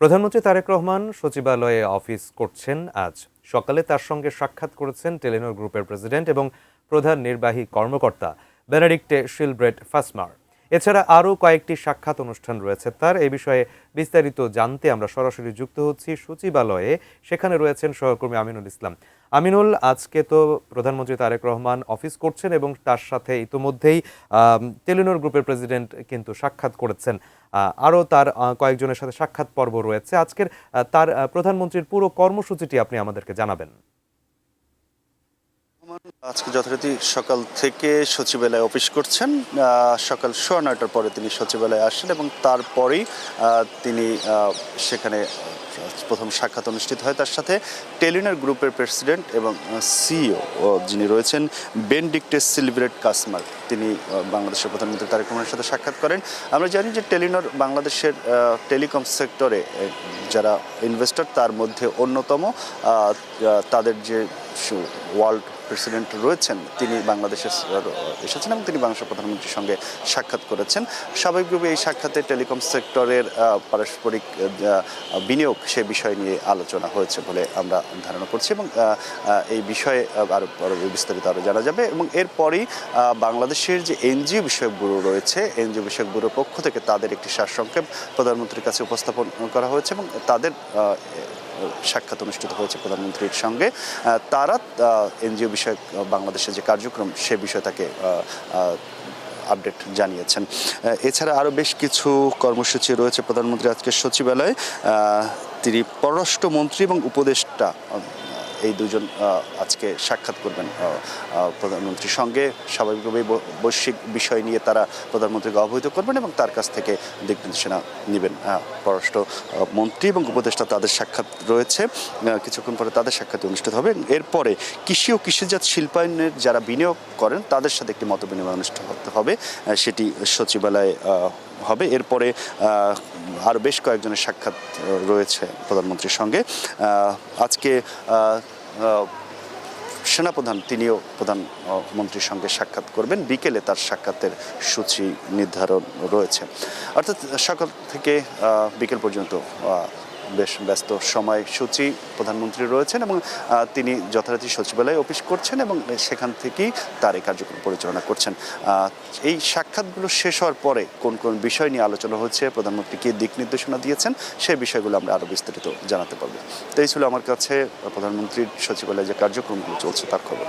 প্রধানমন্ত্রী তারেক রহমান সচিবালয়ে অফিস করছেন আজ সকালে। তার সঙ্গে সাক্ষাৎ করেছেন টেলিনর গ্রুপের প্রেসিডেন্ট এবং প্রধান নির্বাহী কর্মকর্তা বেনেডিক্টে শিলব্রেট ফাসমার। এছাড়া আরও কয়েকটি সাক্ষাৎ অনুষ্ঠান রয়েছে তার। এই বিষয়ে বিস্তারিত জানতে আমরা সরাসরি যুক্ত হচ্ছি সচিবালয়ে। সেখানে রয়েছেন সহকর্মী আমিনুল ইসলাম। আমিনুল, আজকে তো প্রধানমন্ত্রী তারেক রহমান অফিস করছেন এবং তার সাথে ইতোমধ্যেই টেলিনর গ্রুপের প্রেসিডেন্ট কিন্তু সাক্ষাৎ করেছেন। আরও তার কয়েকজনের সাথে সাক্ষাৎ পর্ব রয়েছে আজকের। তার প্রধানমন্ত্রীর পুরো কর্মসূচিটি আপনি আমাদেরকে জানাবেন। আজকে যথারীতি সকাল থেকে সচিবালয়ে অফিস করছেন। সকাল 9:15টার পরে তিনি সচিবালয়ে আসেন এবং তারপরেই তিনি সেখানে প্রথম সাক্ষাৎ অনুষ্ঠিত হয় তার সাথে টেলিনর গ্রুপের প্রেসিডেন্ট এবং সিইও যিনি রয়েছেন বেনেডিক্টে শিলব্রেট ফাসমার। তিনি বাংলাদেশের প্রধানমন্ত্রী তারেক রহমানের সাথে সাক্ষাৎ করেন। আমরা জানি যে টেলিনর বাংলাদেশের টেলিকম সেক্টরে যারা ইনভেস্টর তার মধ্যে অন্যতম। তাদের যে ওয়ার্ল্ড প্রেসিডেন্ট রয়েছেন তিনি বাংলাদেশে এসেছেন এবং তিনি বাংলাদেশের প্রধানমন্ত্রীর সঙ্গে সাক্ষাৎ করেছেন। স্বাভাবিকভাবে এই সাক্ষাতে টেলিকম সেক্টরের পারস্পরিক বিনিয়োগ সে বিষয় নিয়ে আলোচনা হয়েছে বলে আমরা ধারণা করছি এবং এই বিষয়ে আরও বিস্তারিত আরও জানা যাবে। এবং এরপরেই বাংলাদেশের যে এনজিও বিষয়ক ব্যুরো রয়েছে, এনজিও বিষয়ক ব্যুরোর পক্ষ থেকে তাদের একটি সারসংক্ষেপ প্রধানমন্ত্রীর কাছে উপস্থাপন করা হয়েছে এবং তাদের সাক্ষাৎ অনুষ্ঠিত হয়েছে প্রধানমন্ত্রীর সঙ্গে। তারা এনজিও বিষয়ক বাংলাদেশের যে কার্যক্রম সে বিষয়ে তাকে আপডেট জানিয়েছেন। এছাড়া আরও বেশ কিছু কর্মসূচি রয়েছে প্রধানমন্ত্রী আজকে সচিবালয়ে। তিনি পররাষ্ট্রমন্ত্রী এবং উপদেষ্টা এই দুজন আজকে সাক্ষাৎ করবেন প্রধানমন্ত্রীর সঙ্গে। স্বাভাবিকভাবেই বৈশ্বিক বিষয় নিয়ে তারা প্রধানমন্ত্রীকে অবহিত করবেন এবং তার কাছ থেকে দিক নির্দেশনা নেবেন। পররাষ্ট্রমন্ত্রী এবং উপদেষ্টা তাদের সাক্ষাৎ রয়েছে, কিছুক্ষণ পরে তাদের সাক্ষাৎ অনুষ্ঠিত হবে। এরপরে কৃষি ও কৃষিজাত শিল্পায়নের যারা বিনিয়োগ করেন তাদের সাথে একটি মতবিনিময় অনুষ্ঠিত হবে, সেটি সচিবালয়ে হবে। এরপরে আরও বেশ কয়েকজনের সাক্ষাৎ রয়েছে প্রধানমন্ত্রীর সঙ্গে। আজকে সেনাপ্রধান তিনিও প্রধানমন্ত্রীর সঙ্গে সাক্ষাৎ করবেন। বিকেলে তার সাক্ষাতের সূচি নির্ধারণ রয়েছে। অর্থাৎ সকাল থেকে বিকেল পর্যন্ত বেশ ব্যস্ত সময়সূচি প্রধানমন্ত্রী রয়েছেন এবং তিনি যথারীতি সচিবালয়ে অফিস করছেন এবং সেখান থেকেই তার এই কার্যক্রম পরিচালনা করছেন। এই সাক্ষাৎগুলো শেষ হওয়ার পরে কোন কোন বিষয় নিয়ে আলোচনা হচ্ছে, প্রধানমন্ত্রী কী দিক নির্দেশনা দিয়েছেন, সেই বিষয়গুলো আমরা আরও বিস্তারিত জানাতে পারবো। তো এই ছিল আমার কাছে প্রধানমন্ত্রীর সচিবালয়ে যে কার্যক্রমগুলো চলছে তার খবর।